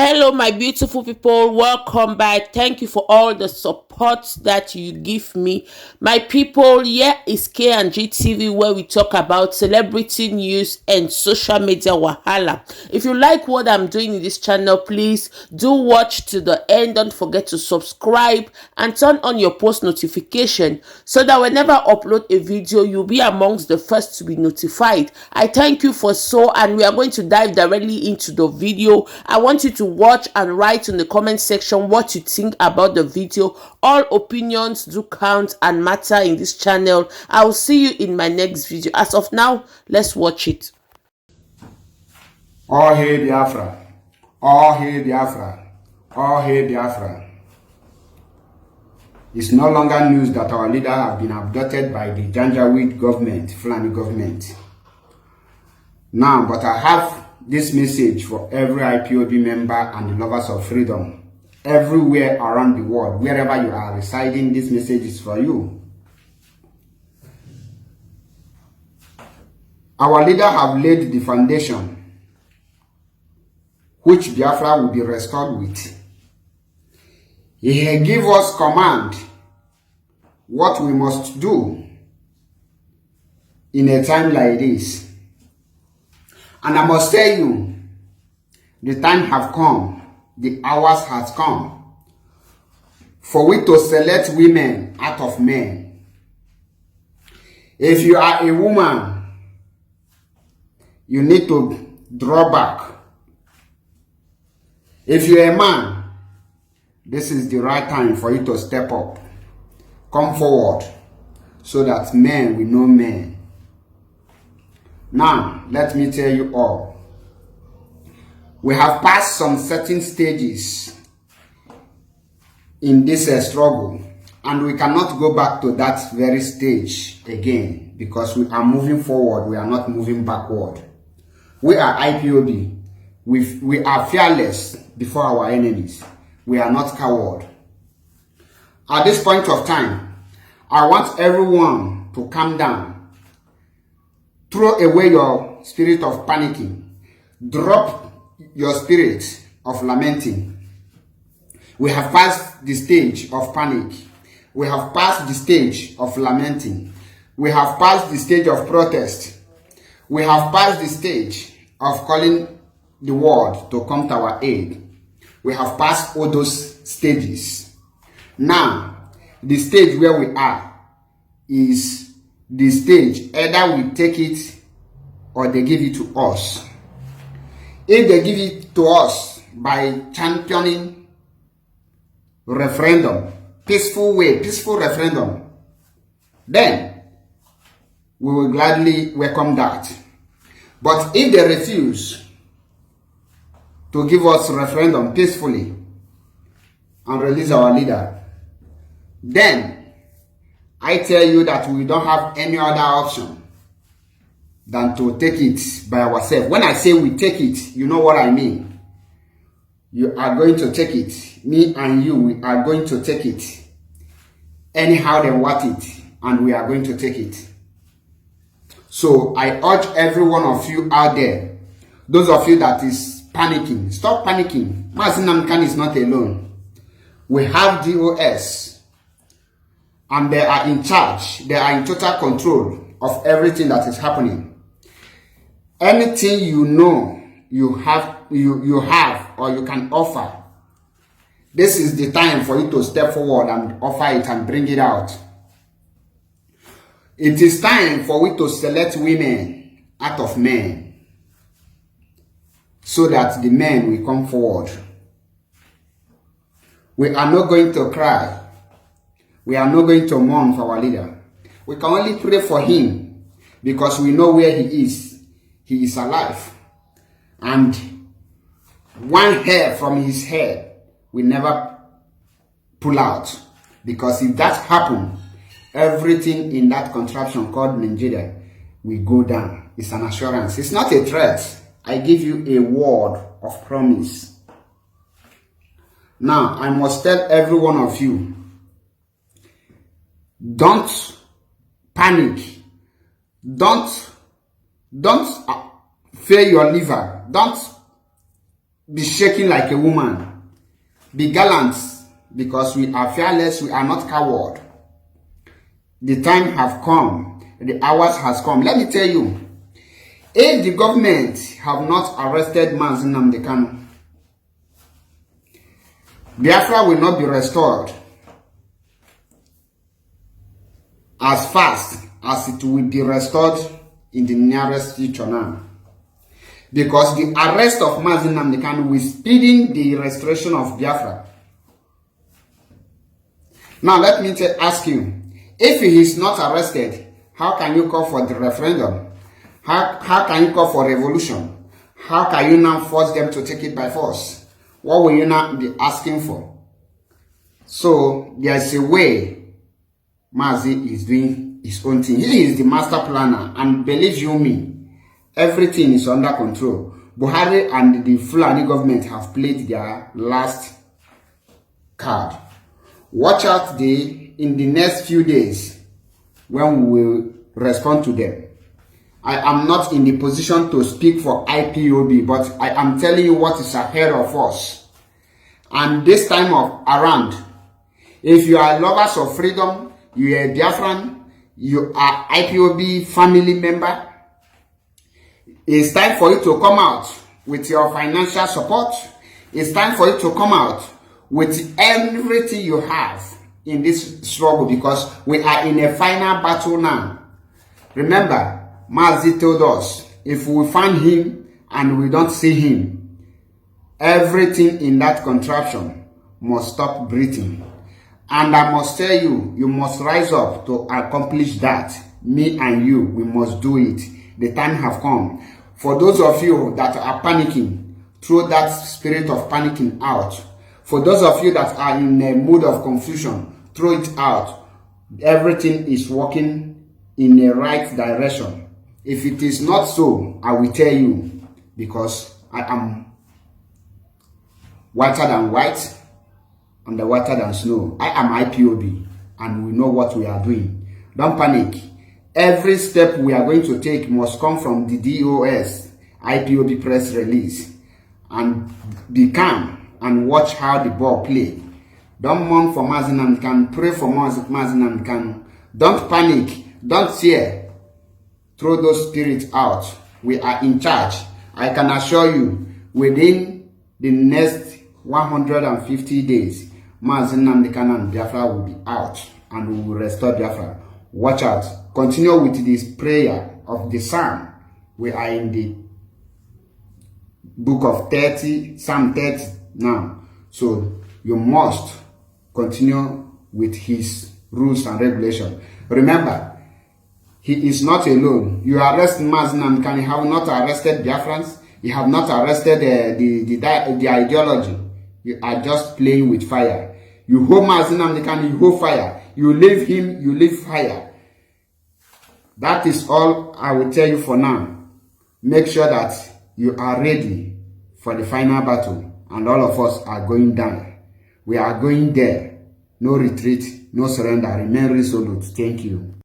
Hello, my beautiful people. Welcome back. Thank you for all the support that you give me. My people, here is K&G TV, where we talk about celebrity news and social media wahala. If you like what I'm doing in this channel, please do watch to the end. Don't forget to subscribe and turn on your post notification so that whenever I upload a video, you'll be amongst the first to be notified. I thank you for so, and we are going to dive directly into the video. I want you to watch and write in the comment section what you think about the video. All opinions do count and matter in this channel. I will see you in my next video. As of now, let's watch it. All hail Biafra! All hail Biafra! All hail Biafra! It's no longer news that our leader have been abducted by the Janjaweed government, Fulani government. Now, but I have this message for every IPOB member and the lovers of freedom everywhere around the world. Wherever you are residing, this message is for you. Our leader have laid the foundation which Biafra will be restored with. He gave us command what we must do in a time like this. And I must tell you, the time have come, the hours has come for we to select women out of men. If you are a woman, you need to draw back. If you're a man, this is the right time for you to step up. Come forward so that men will know men. Now, let me tell you all. We have passed some certain stages in this struggle, and we cannot go back to that very stage again because we are moving forward, we are not moving backward. We are IPOB. We are fearless before our enemies. We are not coward. At this point of time, I want everyone to calm down. Throw away your spirit of panicking. Drop your spirit of lamenting. We have passed the stage of panic. We have passed the stage of lamenting. We have passed the stage of protest. We have passed the stage of calling the world to come to our aid. We have passed all those stages. Now, the stage where we are is the stage, either we take it or they give it to us. If they give it to us by championing referendum, peaceful way, peaceful referendum, then we will gladly welcome that. But if they refuse to give us referendum peacefully and release our leader, then I tell you that we don't have any other option than to take it by ourselves. When I say we take it, you know what I mean. You are going to take it. Me and you, we are going to take it. Anyhow they want it, and we are going to take it. So I urge every one of you out there, those of you that is panicking, stop panicking. Mazi Nnamdi Kanuk is not alone. We have DOS. And they are in charge. They are in total control of everything that is happening. Anything you know you have or you can offer, this is the time for you to step forward and offer it and bring it out. It is time for we to select women out of men so that the men will come forward. We are not going to cry. We are not going to mourn for our leader. We can only pray for him because we know where he is. He is alive. And one hair from his head will never pull out. Because if that happens, everything in that contraption called Nigeria will go down. It's an assurance. It's not a threat. I give you a word of promise. Now, I must tell every one of you, don't panic. Don't fear your liver. Don't be shaking like a woman. Be gallant, because we are fearless, we are not coward. The time have come, the hours has come. Let me tell you, if the government have not arrested mazi Nnamdi Kanuk, Biafra will not be restored as fast as it will be restored in the nearest future now. Because the arrest of mazi Nnamdi Kanuk will speeding the restoration of Biafra. Now let me ask you, if he is not arrested, how can you call for the referendum? How can you call for revolution? How can you now force them to take it by force? What will you now be asking for? So there is a way Mazi is doing his own thing. He is the master planner, and believe you me, everything is under control. Buhari and the Fulani government have played their last card. Watch out in the next few days when we will respond to them. I am not in the position to speak for IPOB, but I am telling you what is ahead of us. And this time around, if you are lovers of freedom, you are a Biafran, you are IPOB family member, it's time for you to come out with your financial support. It's time for you to come out with everything you have in this struggle, because we are in a final battle now. Remember, Mazi told us, if we find him and we don't see him, everything in that contraption must stop breathing. And I must tell you, you must rise up to accomplish that. Me and you, we must do it. The time have come. For those of you that are panicking, throw that spirit of panicking out. For those of you that are in a mood of confusion, throw it out. Everything is working in the right direction. If it is not so, I will tell you, because I am whiter than white and whiter than snow. I am IPOB, and we know what we are doing. Don't panic. Every step we are going to take must come from the DOS IPOB press release. And be calm and watch how the ball play. Don't mourn for mazi Nnamdi Kanuk. Pray for mazi Nnamdi Kanuk. Don't panic. Don't fear. Throw those spirits out. We are in charge. I can assure you, within the next 150 days, mazi Nnamdi Kanuk and Biafra will be out, and we will restore Biafra. Watch out. Continue with this prayer of the Psalm. We are in the book of Psalm 30 now. So you must continue with his rules and regulations. Remember, he is not alone. You arrest mazi Nnamdi Kanuk, you have not arrested Biafrans. You have not arrested the ideology. You are just playing with fire. You hold mazi Nnamdi Kanuk, you hold fire. You leave him, you leave fire. That is all I will tell you for now. Make sure that you are ready for the final battle. And all of us are going down. We are going there. No retreat, no surrender. Remain resolute. Thank you.